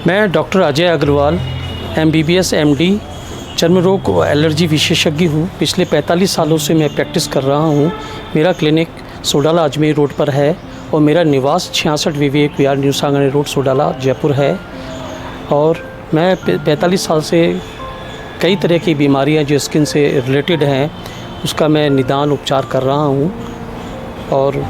मैं doctor Ajay Agarwal MBBS MD चर्म रोग एलर्जी विशेषज्ञ हूँ। पिछले 45 सालों से मैं प्रैक्टिस कर रहा हूँ। मेरा क्लिनिक सोडाला अजमेर रोड पर है और मेरा निवास 66 विवेक विहार न्यू सांगानेर रोड सोडाला जयपुर है। और मैं 45 साल से कई तरह की बीमारियाँ जो स्किन से रिलेटेड हैं उसका मैं निदान उपचार कर रहा हूँ। और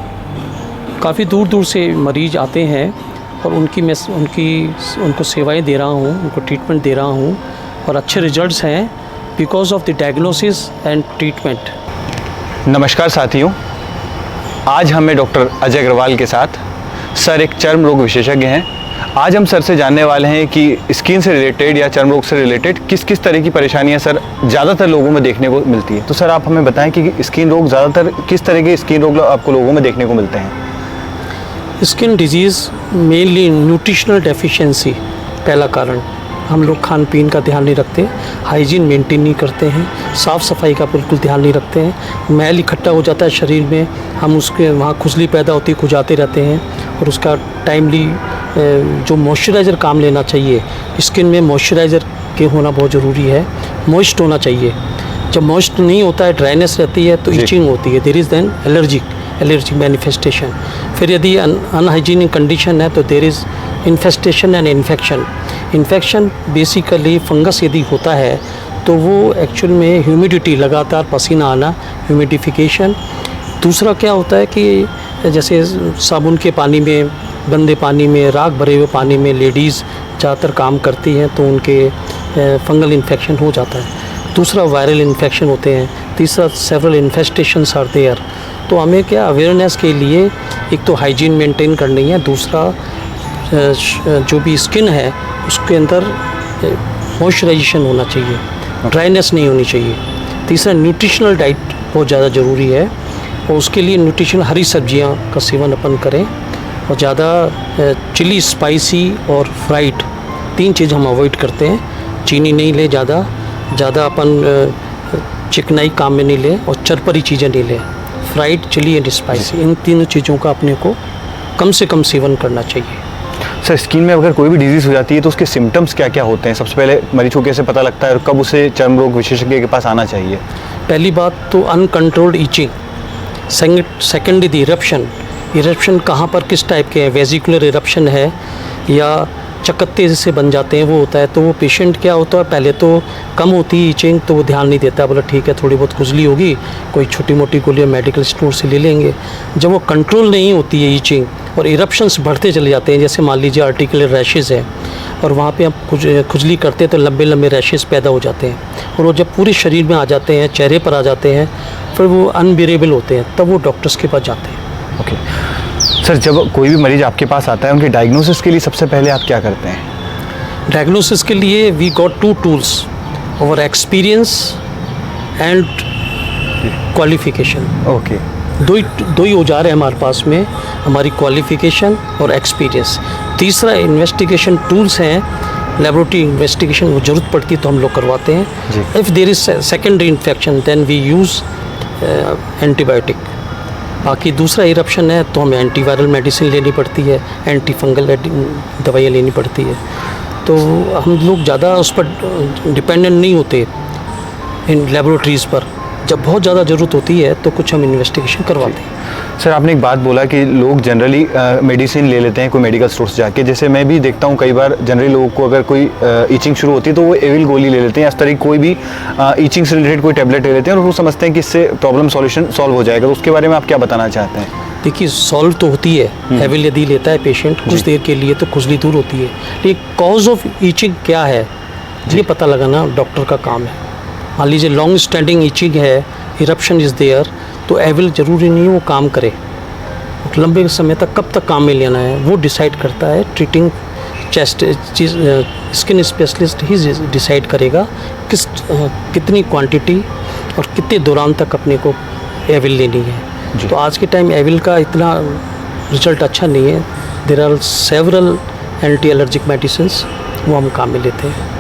काफ़ी दूर दूर से मरीज़ आते हैं और उनको सेवाएं दे रहा हूँ, उनको ट्रीटमेंट दे रहा हूँ और अच्छे रिजल्ट्स हैं because of the diagnosis and treatment. नमस्कार साथियों, आज हमें डॉक्टर अजय अग्रवाल के साथ सर एक चर्म रोग विशेषज्ञ हैं। आज हम सर से जानने वाले हैं कि स्किन से रिलेटेड या चर्म रोग से रिलेटेड किस किस तरह की परेशानियां सर ज़्यादातर लोगों में देखने को मिलती है। तो सर आप हमें बताएं कि स्किन रोग ज़्यादातर किस तरह के स्किन रोग आपको लोगों में देखने को मिलते हैं। Skin disease mainly nutritional deficiency पहला कारण। हम लोग खान पीन का ध्यान नहीं रखते, हाइजीन मेंटेन नहीं करते हैं, साफ़ सफाई का बिल्कुल ध्यान नहीं रखते हैं। मैल इकट्ठा हो जाता है शरीर में, हम उसके वहाँ खुजली पैदा होती है, खुजाते रहते हैं और उसका टाइमली जो मॉइस्चराइज़र काम लेना चाहिए। स्किन में मॉइस्चराइज़र के होना बहुत ज़रूरी है, मॉइस्ट होना चाहिए। जब मॉइस्ट नहीं होता है, ड्राइनेस रहती है तो इचिंग होती है, there is then allergic manifestation. फिर यदि अनहाइजीनिक कंडीशन है तो there is infestation and infection basically fungus यदि होता है तो वो एक्चुअल में ह्यूमिडिटी, लगातार पसीना आना, ह्यूमिडिफिकेशन। दूसरा क्या होता है कि जैसे साबुन के पानी में, गंदे पानी में, राख भरे हुए पानी में लेडीज़ ज़्यादातर काम करती हैं तो उनके फंगल इन्फेक्शन हो जाता है। दूसरा वायरल इन्फेक्शन होते हैं। तीसरा सेवरल इन्फेस्टेशंस आर देयर। तो हमें क्या अवेयरनेस के लिए एक तो हाइजीन मेंटेन करनी है, दूसरा जो भी स्किन है उसके अंदर मॉइस्चराइजेशन होना चाहिए, ड्राइनेस नहीं होनी चाहिए। तीसरा न्यूट्रिशनल डाइट बहुत ज़्यादा ज़रूरी है और उसके लिए न्यूट्रिशन हरी सब्जियां का सेवन अपन करें और ज़्यादा चिली, स्पाइसी और फ्राइड 3 चीज़ हम अवॉइड करते हैं। चीनी नहीं ले ज़्यादा अपन चिकनाई काम में नहीं ले और चरपरी चीज़ें नहीं ले। फ्राइड, चिली एंड स्पाइसी, इन तीनों चीज़ों का अपने को कम से कम सेवन करना चाहिए। सर स्किन में अगर कोई भी डिजीज़ हो जाती है तो उसके सिम्टम्स क्या क्या होते हैं? सबसे पहले मरीज को कैसे पता लगता है और कब उसे चर्म रोग विशेषज्ञ के पास आना चाहिए? पहली बात तो अनकंट्रोल्ड ईचिंग। सेकेंड इरप्शन कहाँ पर किस टाइप के हैं, वेजिकुलर इरप्शन है या चकत्ते जैसे बन जाते हैं वो होता है। तो वो पेशेंट क्या होता है, पहले तो कम होती है ईचिंग तो वो ध्यान नहीं देता, बोला ठीक है थोड़ी बहुत खुजली होगी, कोई छोटी मोटी गोलियाँ मेडिकल स्टोर से ले लेंगे। जब वो कंट्रोल नहीं होती है ईचिंग और इरप्शंस बढ़ते चले जाते हैं, जैसे मान लीजिए आर्टिकुलर रैशेज़ है और वहाँ पे हम खुजली करते हैं तो लंबे लंबे रैशेज़ पैदा हो जाते हैं और वो जब पूरे शरीर में आ जाते हैं, चेहरे पर आ जाते हैं, फिर वो अनबियरेबल होते हैं, तब वो डॉक्टर्स के पास जाते हैं। ओके सर, जब कोई भी मरीज़ आपके पास आता है उनके डायग्नोसिस के लिए सबसे पहले आप क्या करते हैं? डायग्नोसिस के लिए we got 2 tools, our experience and qualification. Okay, दो ही औजार है हमारे पास में, हमारी क्वालिफिकेशन और एक्सपीरियंस। तीसरा इन्वेस्टिगेशन टूल्स हैं, लेबोरेटरी इन्वेस्टिगेशन, वो ज़रूरत पड़ती है तो हम लोग करवाते हैं। If there is secondary infection then we use antibiotic. बाकी दूसरा इरप्शन है तो हमें एंटीवायरल मेडिसिन लेनी पड़ती है, एंटी फंगल दवाइयाँ लेनी पड़ती है। तो हम लोग ज़्यादा उस पर डिपेंडेंट नहीं होते इन लेबोरेटरीज़ पर। जब बहुत ज़्यादा ज़रूरत होती है तो कुछ हम इन्वेस्टिगेशन करवाते हैं। सर आपने एक बात बोला कि लोग जनरली मेडिसिन ले लेते हैं कोई मेडिकल स्टोर से जाके। जैसे मैं भी देखता हूँ कई बार जनरली लोगों को अगर कोई ईचिंग शुरू होती है तो वो एविल गोली ले लेते हैं, इस तरह कोई भी ईचिंग से रिलेटेड कोई टैबलेट ले लेते हैं और वो समझते हैं कि इससे प्रॉब्लम सॉल्व हो जाएगा। तो उसके बारे में आप क्या बताना चाहते हैं? देखिए सॉल्व तो होती है, एविल यदि लेता है पेशेंट कुछ देर के लिए तो खुजली दूर होती है, लेकिन कॉज ऑफ ईचिंग क्या है ये पता लगाना डॉक्टर का काम है। मान लीजिए लॉन्ग स्टैंडिंग ईचिंग है, इरप्शन इज़ देयर, तो एविल ज़रूरी नहीं है वो काम करे। लंबे समय तक कब तक काम में लेना है वो डिसाइड करता है ट्रीटिंग स्किन स्पेशलिस्ट ही डिसाइड करेगा कितनी क्वांटिटी और कितने दौरान तक अपने को एविल लेनी है। तो आज के टाइम एविल का इतना रिजल्ट अच्छा नहीं है। There are several anti allergic medicine वो हम काम में लेते हैं।